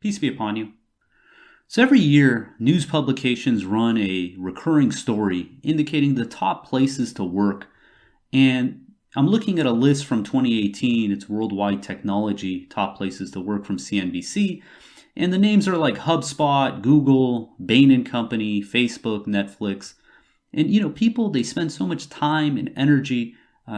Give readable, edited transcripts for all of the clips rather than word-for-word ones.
Peace be upon you. So every year, news publications run a recurring story indicating the top places to work. And I'm looking at a list from 2018. It's Worldwide Technology Top Places to Work from CNBC. And the names are like HubSpot, Google, Bain & Company, Facebook, Netflix. And people, they spend so much time and energy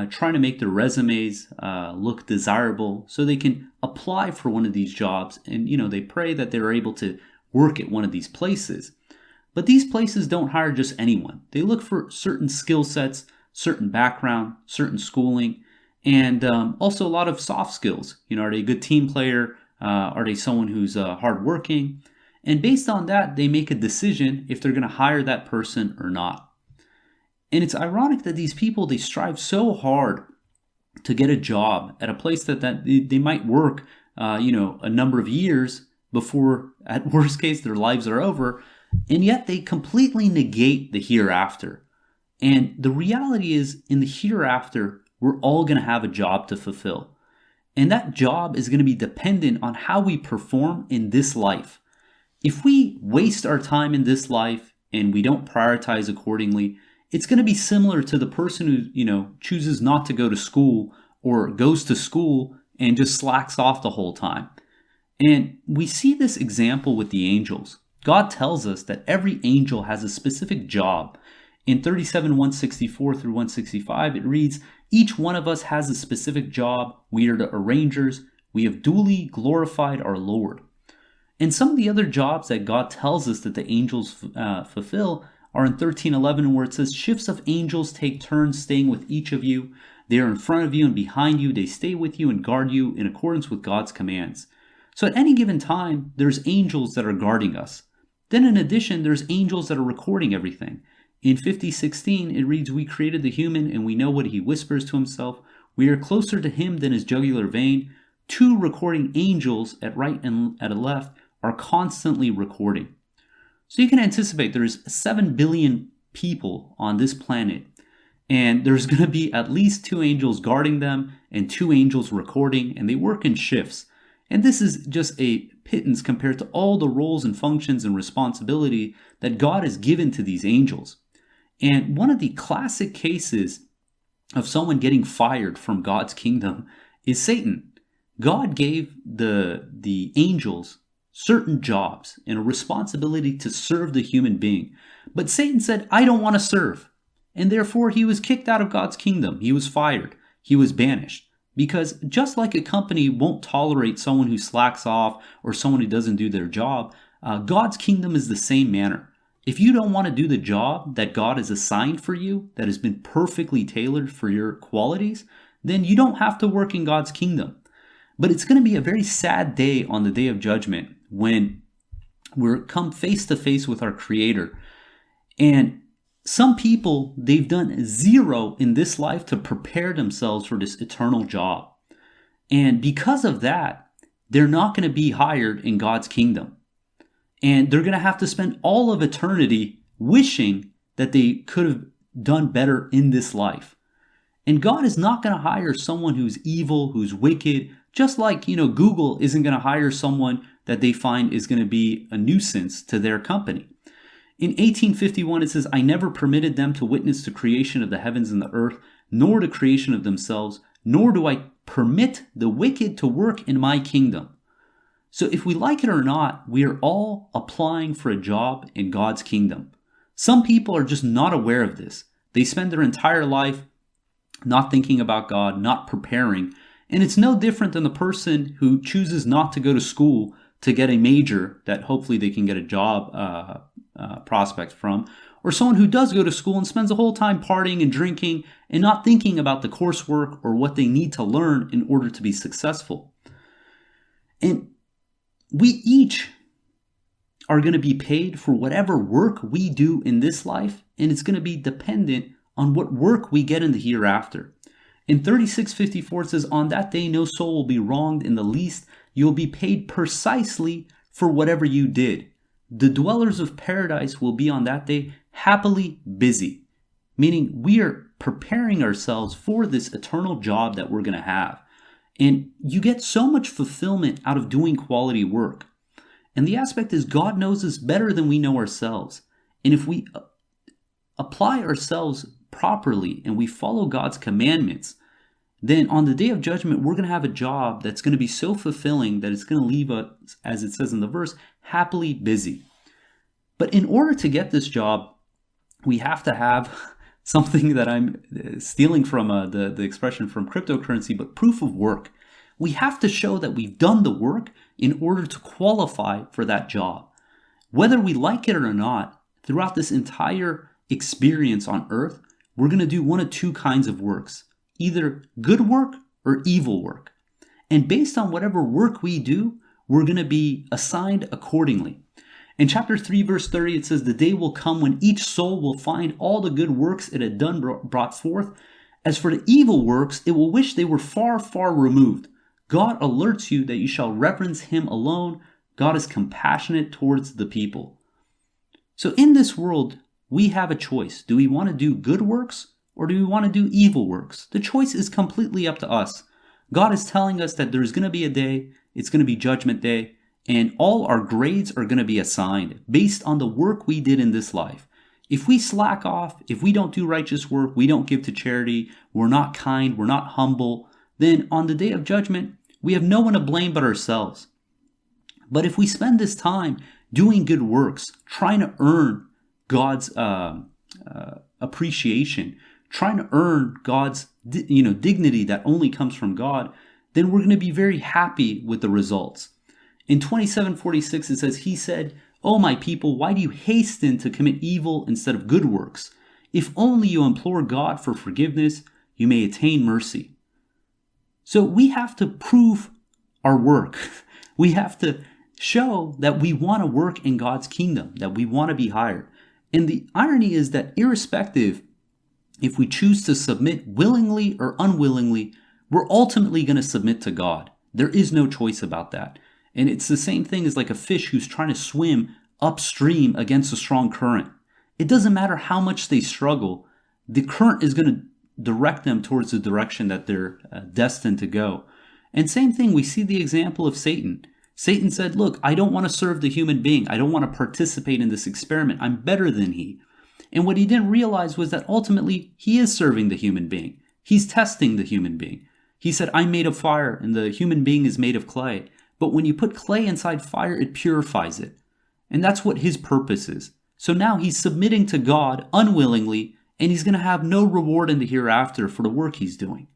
trying to make their resumes look desirable so they can apply for one of these jobs. And, they pray that they're able to work at one of these places. But these places don't hire just anyone. They look for certain skill sets, certain background, certain schooling, and also a lot of soft skills. Are they a good team player? Are they someone who's hardworking? And based on that, they make a decision if they're going to hire that person or not. And it's ironic that these people, they strive so hard to get a job at a place that they might work, a number of years before, at worst case, their lives are over. And yet they completely negate the hereafter. And the reality is, in the hereafter, we're all going to have a job to fulfill. And that job is going to be dependent on how we perform in this life. If we waste our time in this life and we don't prioritize accordingly, it's going to be similar to the person who, chooses not to go to school or goes to school and just slacks off the whole time. And we see this example with the angels. God tells us that every angel has a specific job. In 37:164 through 165, it reads, "Each one of us has a specific job. We are the arrangers. We have duly glorified our Lord." And some of the other jobs that God tells us that the angels fulfill are in 13:11, where it says, "Shifts of angels take turns staying with each of you. They are in front of you and behind you. They stay with you and guard you in accordance with God's commands." So at any given time, there's angels that are guarding us. Then in addition, there's angels that are recording everything. In 50:16, it reads, "We created the human and we know what he whispers to himself. We are closer to him than his jugular vein." Two recording angels at right and at left are constantly recording. So you can anticipate there's 7 billion people on this planet, and there's going to be at least 2 angels guarding them and 2 angels recording, and they work in shifts. And this is just a pittance compared to all the roles and functions and responsibility that God has given to these angels. And one of the classic cases of someone getting fired from God's kingdom is Satan. God gave the angels certain jobs and a responsibility to serve the human being. But Satan said, "I don't want to serve." And therefore he was kicked out of God's kingdom. He was fired. He was banished. Because just like a company won't tolerate someone who slacks off or someone who doesn't do their job, God's kingdom is the same manner. If you don't want to do the job that God has assigned for you, that has been perfectly tailored for your qualities, then you don't have to work in God's kingdom. But it's going to be a very sad day on the day of judgment when we're come face to face with our Creator. And some people, they've done zero in this life to prepare themselves for this eternal job. And because of that, they're not going to be hired in God's kingdom. And they're going to have to spend all of eternity wishing that they could have done better in this life. And God is not going to hire someone who's evil, who's wicked, just like, Google isn't going to hire someone that they find is going to be a nuisance to their company. In 1851, it says, "I never permitted them to witness the creation of the heavens and the earth, nor the creation of themselves, nor do I permit the wicked to work in my kingdom." So if we like it or not, we are all applying for a job in God's kingdom. Some people are just not aware of this. They spend their entire life not thinking about God, not preparing. And it's no different than the person who chooses not to go to school to get a major that hopefully they can get a job prospect from, or someone who does go to school and spends the whole time partying and drinking and not thinking about the coursework or what they need to learn in order to be successful. And we each are going to be paid for whatever work we do in this life, and it's going to be dependent on what work we get in the hereafter. In 36:54 it says, "On that day no soul will be wronged in the least. You will be paid precisely for whatever you did. The dwellers of paradise will be on that day happily busy." Meaning we are preparing ourselves for this eternal job that we're going to have. And you get so much fulfillment out of doing quality work. And the aspect is God knows us better than we know ourselves. And if we apply ourselves properly and we follow God's commandments, then on the day of judgment, we're going to have a job that's going to be so fulfilling that it's going to leave us, as it says in the verse, happily busy. But in order to get this job, we have to have something that I'm stealing from the expression from cryptocurrency, but proof of work. We have to show that we've done the work in order to qualify for that job. Whether we like it or not, throughout this entire experience on earth, we're going to do one of two kinds of works. Either good work or evil work. And based on whatever work we do, we're going to be assigned accordingly. In chapter 3, verse 30, it says, "The day will come when each soul will find all the good works it had done brought forth. As for the evil works, it will wish they were far, far removed. God alerts you that you shall reverence him alone. God is compassionate towards the people." So in this world, we have a choice. Do we want to do good works? Or do we want to do evil works? The choice is completely up to us. God is telling us that there's going to be a day, it's going to be Judgment Day, and all our grades are going to be assigned based on the work we did in this life. If we slack off, if we don't do righteous work, we don't give to charity, we're not kind, we're not humble, then on the day of judgment, we have no one to blame but ourselves. But if we spend this time doing good works, trying to earn God's appreciation, trying to earn God's dignity that only comes from God, then we're going to be very happy with the results. In 27:46 it says, "He said, 'O my people, why do you hasten to commit evil instead of good works? If only you implore God for forgiveness, you may attain mercy.'" So we have to prove our work. We have to show that we want to work in God's kingdom, that we want to be hired. And the irony is that irrespective if we choose to submit willingly or unwillingly, we're ultimately going to submit to God. There is no choice about that. And it's the same thing as like a fish who's trying to swim upstream against a strong current. It doesn't matter how much they struggle, the current is going to direct them towards the direction that they're destined to go. And same thing, we see the example of Satan. Satan said, "Look, I don't want to serve the human being. I don't want to participate in this experiment. I'm better than he." And what he didn't realize was that ultimately he is serving the human being. He's testing the human being. He said, "I'm made of fire and the human being is made of clay." But when you put clay inside fire, it purifies it. And that's what his purpose is. So now he's submitting to God unwillingly, and he's going to have no reward in the hereafter for the work he's doing.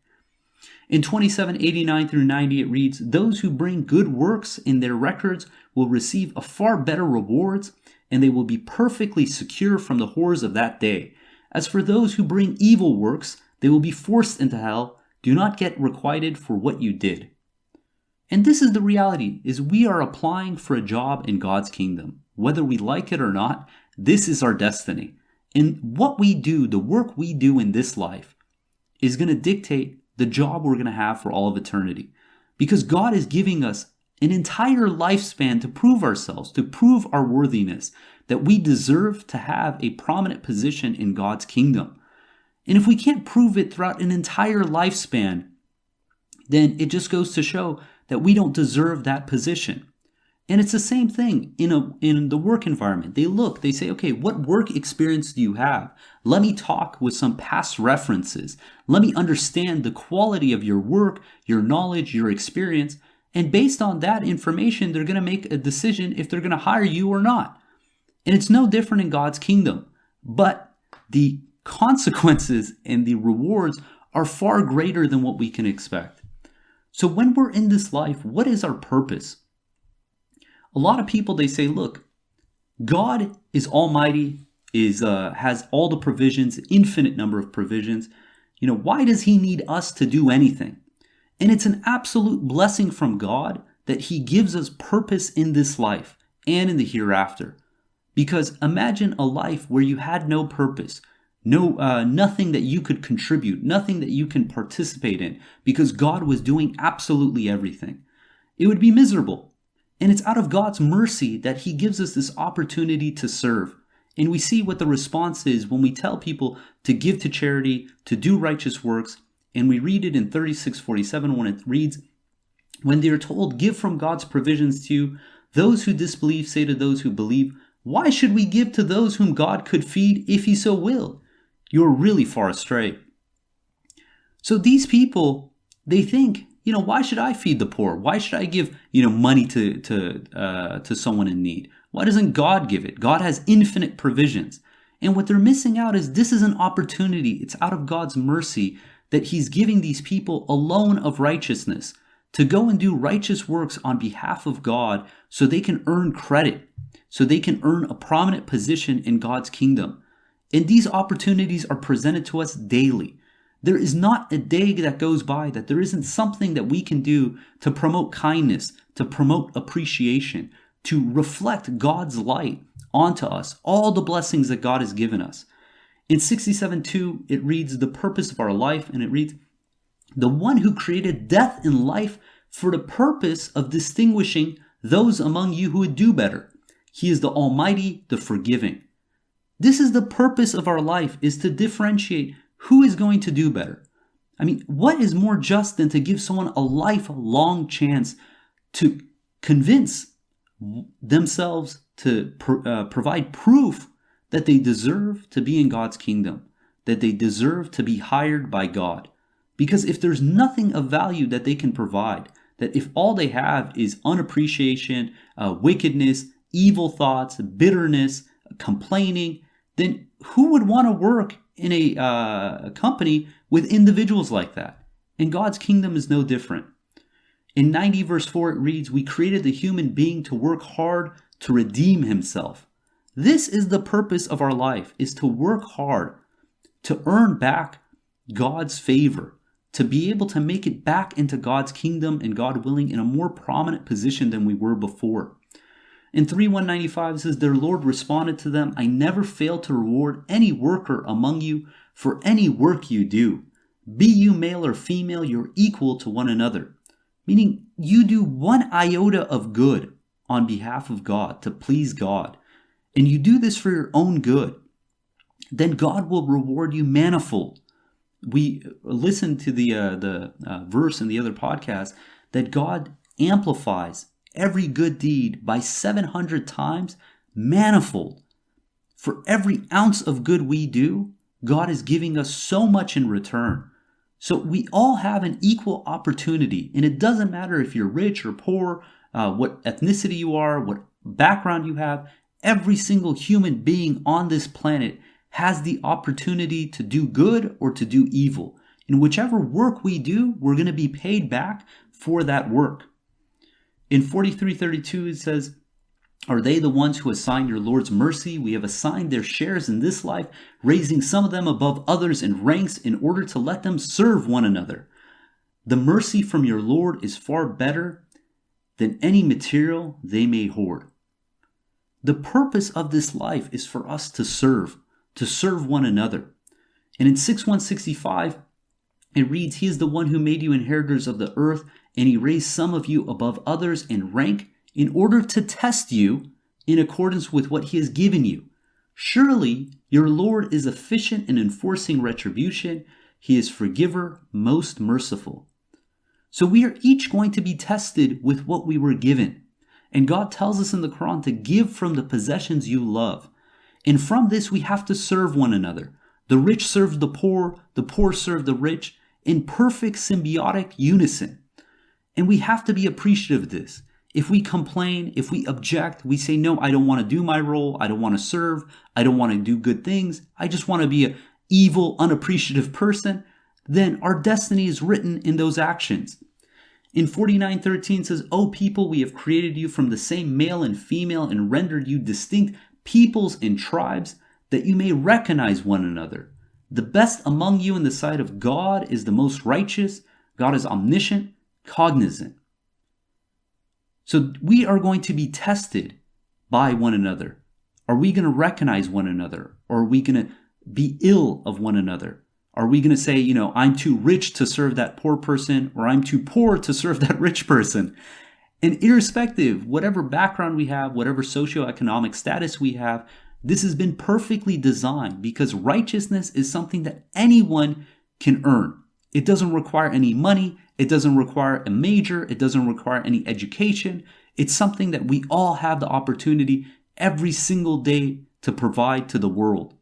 In 27:89 through 90, it reads, "Those who bring good works in their records will receive a far better rewards, and they will be perfectly secure from the horrors of that day. As for those who bring evil works, they will be forced into hell. Do not get requited for what you did." And this is the reality, is we are applying for a job in God's kingdom. Whether we like it or not, this is our destiny. And what we do, the work we do in this life, is going to dictate the job we're going to have for all of eternity. Because God is giving us an entire lifespan to prove ourselves, to prove our worthiness, that we deserve to have a prominent position in God's kingdom. And if we can't prove it throughout an entire lifespan, then it just goes to show that we don't deserve that position. And it's the same thing in the work environment. They say, okay, what work experience do you have? Let me talk with some past references. Let me understand the quality of your work, your knowledge, your experience. And based on that information, they're going to make a decision if they're going to hire you or not. And it's no different in God's kingdom. But the consequences and the rewards are far greater than what we can expect. So when we're in this life, what is our purpose? A lot of people, they say, look, God is almighty, has all the provisions, infinite number of provisions. Why does he need us to do anything? And it's an absolute blessing from God that he gives us purpose in this life and in the hereafter. Because imagine a life where you had no purpose, nothing that you could contribute, nothing that you can participate in, because God was doing absolutely everything. It would be miserable. And it's out of God's mercy that he gives us this opportunity to serve. And we see what the response is when we tell people to give to charity, to do righteous works. And we read it in 36:47 when it reads, "When they are told, 'Give from God's provisions to you,' Those who disbelieve say to those who believe, why should we give to those whom God could feed if he so willed? You're really far astray. So these people, they think, why should I feed the poor? Why should I give, money to someone in need? Why doesn't God give it? God has infinite provisions. And what they're missing out is this is an opportunity. It's out of God's mercy that he's giving these people a loan of righteousness to go and do righteous works on behalf of God so they can earn credit, so they can earn a prominent position in God's kingdom. And these opportunities are presented to us daily. There is not a day that goes by that there isn't something that we can do to promote kindness, to promote appreciation, to reflect God's light onto us, all the blessings that God has given us. In 67:2, it reads, the purpose of our life, and it reads, the one who created death and life for the purpose of distinguishing those among you who would do better. He is the Almighty, the forgiving. This is the purpose of our life, is to differentiate who is going to do better. I mean, what is more just than to give someone a lifelong chance to convince themselves to provide proof that they deserve to be in God's kingdom, that they deserve to be hired by God. Because if there's nothing of value that they can provide, that if all they have is unappreciation, wickedness, evil thoughts, bitterness, complaining, then who would want to work in a company with individuals like that? And God's kingdom is no different. In 90 verse 4 it reads, we created the human being to work hard to redeem himself. This is the purpose of our life, is to work hard, to earn back God's favor, to be able to make it back into God's kingdom and, God willing, in a more prominent position than we were before. In 3:195 says, their Lord responded to them, I never fail to reward any worker among you for any work you do. Be you male or female, you're equal to one another. Meaning you do one iota of good on behalf of God, to please God, and you do this for your own good, then God will reward you manifold. We listened to the verse in the other podcast that God amplifies every good deed by 700 times manifold. For every ounce of good we do, God is giving us so much in return. So we all have an equal opportunity, and it doesn't matter if you're rich or poor, what ethnicity you are, what background you have. Every single human being on this planet has the opportunity to do good or to do evil. In whichever work we do, we're going to be paid back for that work. In 43:32 it says, are they the ones who assign your Lord's mercy? We have assigned their shares in this life, raising some of them above others in ranks in order to let them serve one another. The mercy from your Lord is far better than any material they may hoard. The purpose of this life is for us to serve one another. And in 6:165, it reads, he is the one who made you inheritors of the earth, and he raised some of you above others in rank in order to test you in accordance with what he has given you. Surely your Lord is efficient in enforcing retribution. He is forgiver, most merciful. So we are each going to be tested with what we were given. And God tells us in the Quran to give from the possessions you love. And from this we have to serve one another. The rich serve the poor serve the rich in perfect symbiotic unison. And we have to be appreciative of this. If we complain, if we object, we say, no, I don't want to do my role. I don't want to serve. I don't want to do good things. I just want to be an evil, unappreciative person. Then our destiny is written in those actions. In 49:13 says, O people, we have created you from the same male and female and rendered you distinct peoples and tribes that you may recognize one another. The best among you in the sight of God is the most righteous. God is omniscient, cognizant. So we are going to be tested by one another. Are we going to recognize one another? Or are we going to be ill of one another? Are we going to say, I'm too rich to serve that poor person, or I'm too poor to serve that rich person? And irrespective, whatever background we have, whatever socioeconomic status we have, this has been perfectly designed because righteousness is something that anyone can earn. It doesn't require any money. It doesn't require a major. It doesn't require any education. It's something that we all have the opportunity every single day to provide to the world.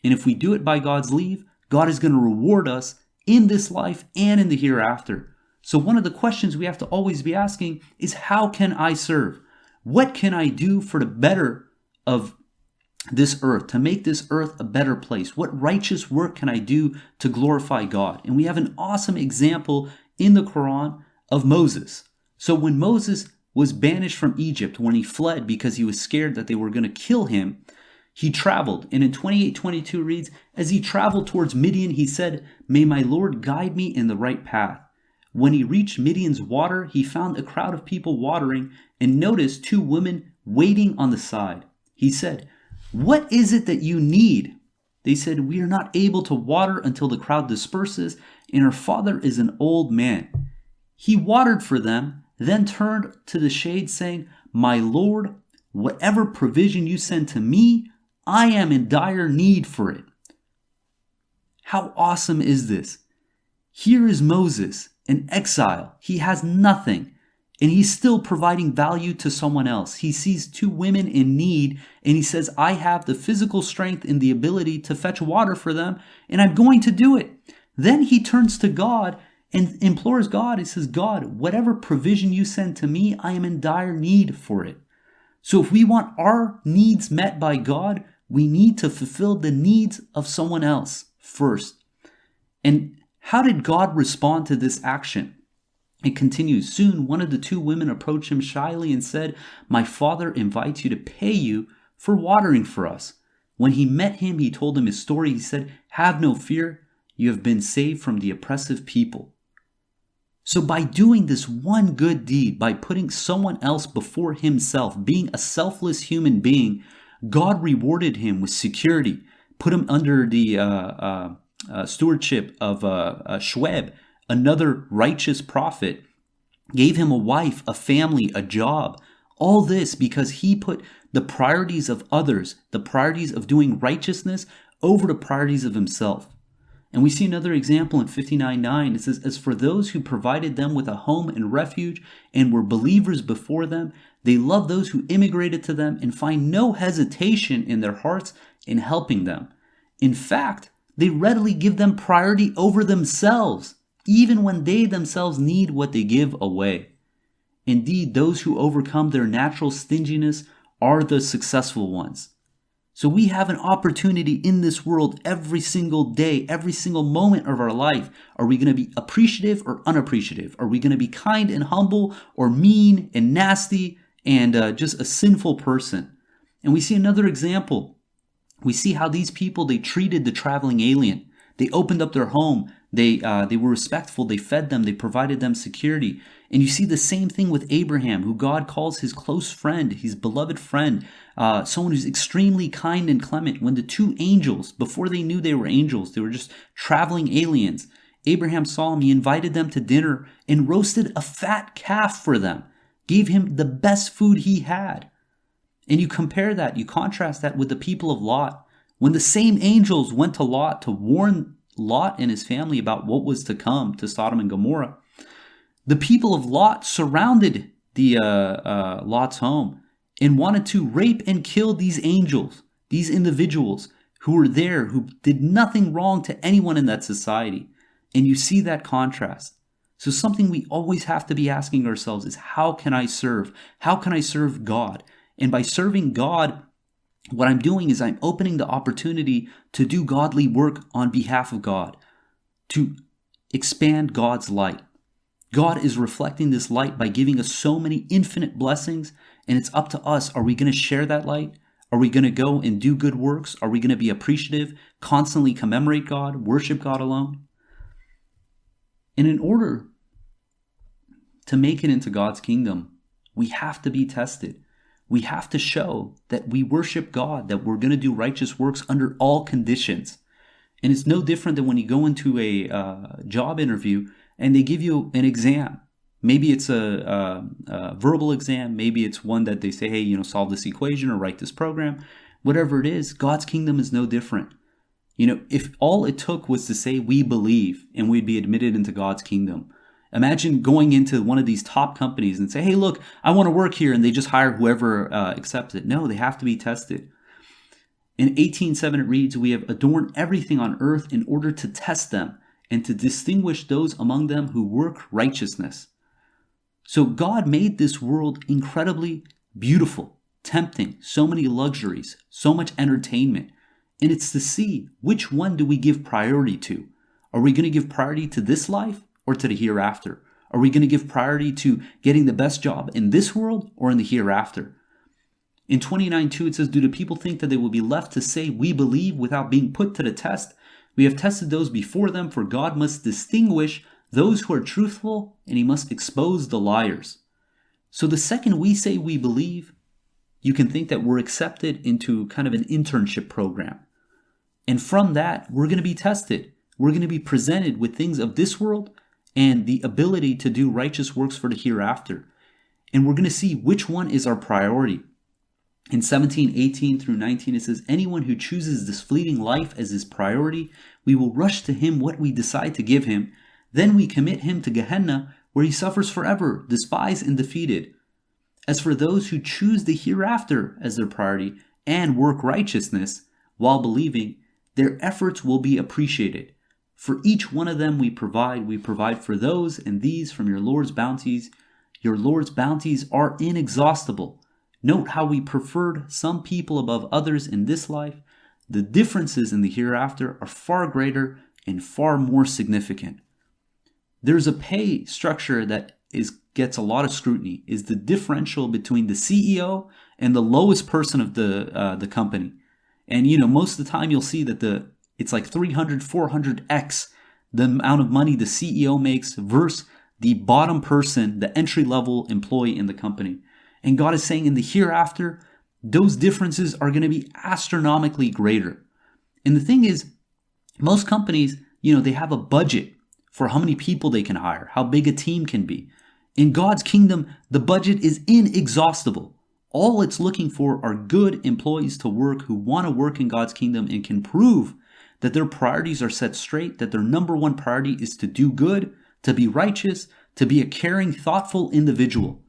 And if we do it by God's leave, God is going to reward us in this life and in the hereafter. So one of the questions we have to always be asking is, how can I serve? What can I do for the better of this earth, to make this earth a better place? What righteous work can I do to glorify God? And we have an awesome example in the Quran of Moses. So when Moses was banished from Egypt, when he fled because he was scared that they were going to kill him, he traveled. And in 28:22 reads, as he traveled towards Midian, he said, may my Lord guide me in the right path. When he reached Midian's water, he found a crowd of people watering and noticed 2 women waiting on the side. He said, what is it that you need? They said, we are not able to water until the crowd disperses, and our father is an old man. He watered for them, then turned to the shade, saying, my Lord, whatever provision you send to me, I am in dire need for it. How awesome is this? Here is Moses, an exile. He has nothing, and he's still providing value to someone else. He sees 2 women in need, and he says, I have the physical strength and the ability to fetch water for them, and I'm going to do it. Then he turns to God and implores God. He says, God, whatever provision you send to me, I am in dire need for it. So if we want our needs met by God, we need to fulfill the needs of someone else first. And how did God respond to this action? It continues. Soon one of the 2 women approached him shyly and said, my father invites you to pay you for watering for us. When he met him, he told him his story. He said, have no fear. You have been saved from the oppressive people. So by doing this one good deed, by putting someone else before himself, being a selfless human being, God rewarded him with security, put him under the stewardship of Shuaib, another righteous prophet, gave him a wife, a family, a job. All this because he put the priorities of others, the priorities of doing righteousness, over the priorities of himself. And we see another example in 59:9. It says, as for those who provided them with a home and refuge and were believers before them, they love those who immigrated to them and find no hesitation in their hearts in helping them. In fact, they readily give them priority over themselves, even when they themselves need what they give away. Indeed, those who overcome their natural stinginess are the successful ones. So we have an opportunity in this world every single day, every single moment of our life. Are we going to be appreciative or unappreciative? Are we going to be kind and humble, or mean and nasty and just a sinful person? And we see another example. We see how these people, they treated the traveling alien. They opened up their home. They were respectful. They fed them. They provided them security. And you see the same thing with Abraham, who God calls his close friend, his beloved friend, someone who's extremely kind and clement. When the 2 angels, before they knew they were angels, they were just traveling aliens. Abraham saw him. He invited them to dinner and roasted a fat calf for them, gave him the best food he had. And you compare that, you contrast that with the people of Lot. When the same angels went to Lot to warn Lot and his family about what was to come to Sodom and Gomorrah, the people of Lot surrounded the Lot's home and wanted to rape and kill these angels, these individuals who were there, who did nothing wrong to anyone in that society. And you see that contrast. So something we always have to be asking ourselves is, how can I serve? How can I serve God? And by serving God, what I'm doing is I'm opening the opportunity to do godly work on behalf of God, to expand God's light. God is reflecting this light by giving us so many infinite blessings, and it's up to us. Are we going to share that light? Are we going to go and do good works? Are we going to be appreciative, constantly commemorate God, worship God alone? And in order to make it into God's kingdom, we have to be tested. We have to show that we worship God, that we're going to do righteous works under all conditions. And it's no different than when you go into a job interview and they give you an exam. Maybe it's a verbal exam. Maybe it's one that they say, hey, solve this equation or write this program. Whatever it is, God's kingdom is no different. If all it took was to say we believe, and we'd be admitted into God's kingdom. Imagine going into one of these top companies and say, hey, look, I want to work here. And they just hire whoever accepts it. No, they have to be tested. In 18:7 it reads, we have adorned everything on earth in order to test them and to distinguish those among them who work righteousness. So God made this world incredibly beautiful, tempting, so many luxuries, so much entertainment. And it's to see which one do we give priority to. Are we going to give priority to this life or to the hereafter? Are we going to give priority to getting the best job in this world or in the hereafter? In 29:2 it says, do the people think that they will be left to say we believe without being put to the test? We have tested those before them, for God must distinguish those who are truthful and he must expose the liars. So the second we say we believe, you can think that we're accepted into kind of an internship program. And from that, we're going to be tested. We're going to be presented with things of this world and the ability to do righteous works for the hereafter. And we're going to see which one is our priority. In 17:18 through 19, it says, anyone who chooses this fleeting life as his priority, we will rush to him what we decide to give him. Then we commit him to Gehenna, where he suffers forever, despised and defeated. As for those who choose the hereafter as their priority and work righteousness while believing, their efforts will be appreciated. For each one of them we provide for those and these from your Lord's bounties. Your Lord's bounties are inexhaustible. Note how we preferred some people above others in this life. The differences in the hereafter are far greater and far more significant. There's a pay structure that gets a lot of scrutiny, is the differential between the CEO and the lowest person of the company. And most of the time you'll see that it's like 300, 400x the amount of money the CEO makes versus the bottom person, the entry-level employee in the company. And God is saying in the hereafter, those differences are going to be astronomically greater. And the thing is, most companies, they have a budget for how many people they can hire, how big a team can be. In God's kingdom, the budget is inexhaustible. All it's looking for are good employees to work who want to work in God's kingdom and can prove that their priorities are set straight, that their number one priority is to do good, to be righteous, to be a caring, thoughtful individual.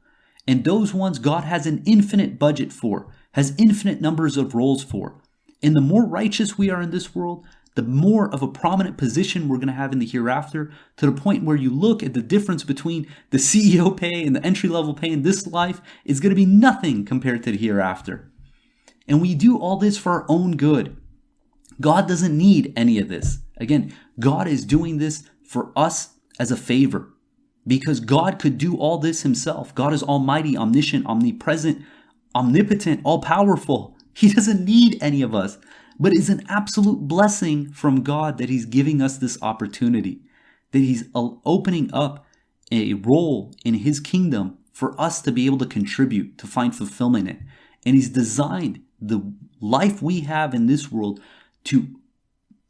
And those ones God has an infinite budget for, has infinite numbers of roles for. And the more righteous we are in this world, the more of a prominent position we're going to have in the hereafter, to the point where you look at the difference between the CEO pay and the entry-level pay in this life is going to be nothing compared to the hereafter. And we do all this for our own good. God doesn't need any of this. Again, God is doing this for us as a favor, because God could do all this himself. God is almighty, omniscient, omnipresent, omnipotent, all-powerful. He doesn't need any of us, but it's an absolute blessing from God that he's giving us this opportunity, that he's opening up a role in his kingdom for us to be able to contribute, to find fulfillment in. And he's designed the life we have in this world to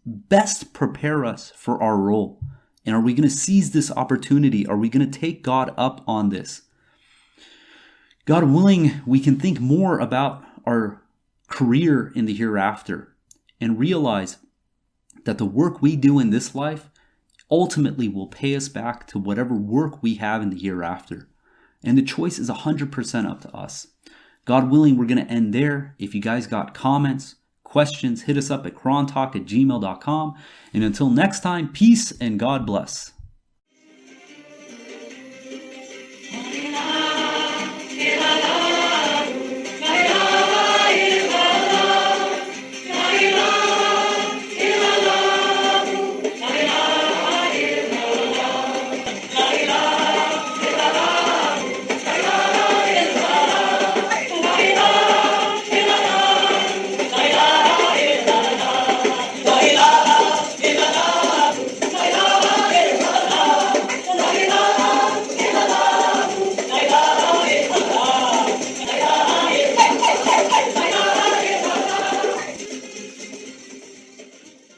best prepare us for our role. And are we going to seize this opportunity? Are we going to take God up on this? God willing, we can think more about our career in the hereafter and realize that the work we do in this life ultimately will pay us back to whatever work we have in the hereafter. And the choice is 100% up to us. God willing, we're going to end there. If you guys got comments, questions, hit us up at crontalk@gmail.com. And until next time, peace and God bless.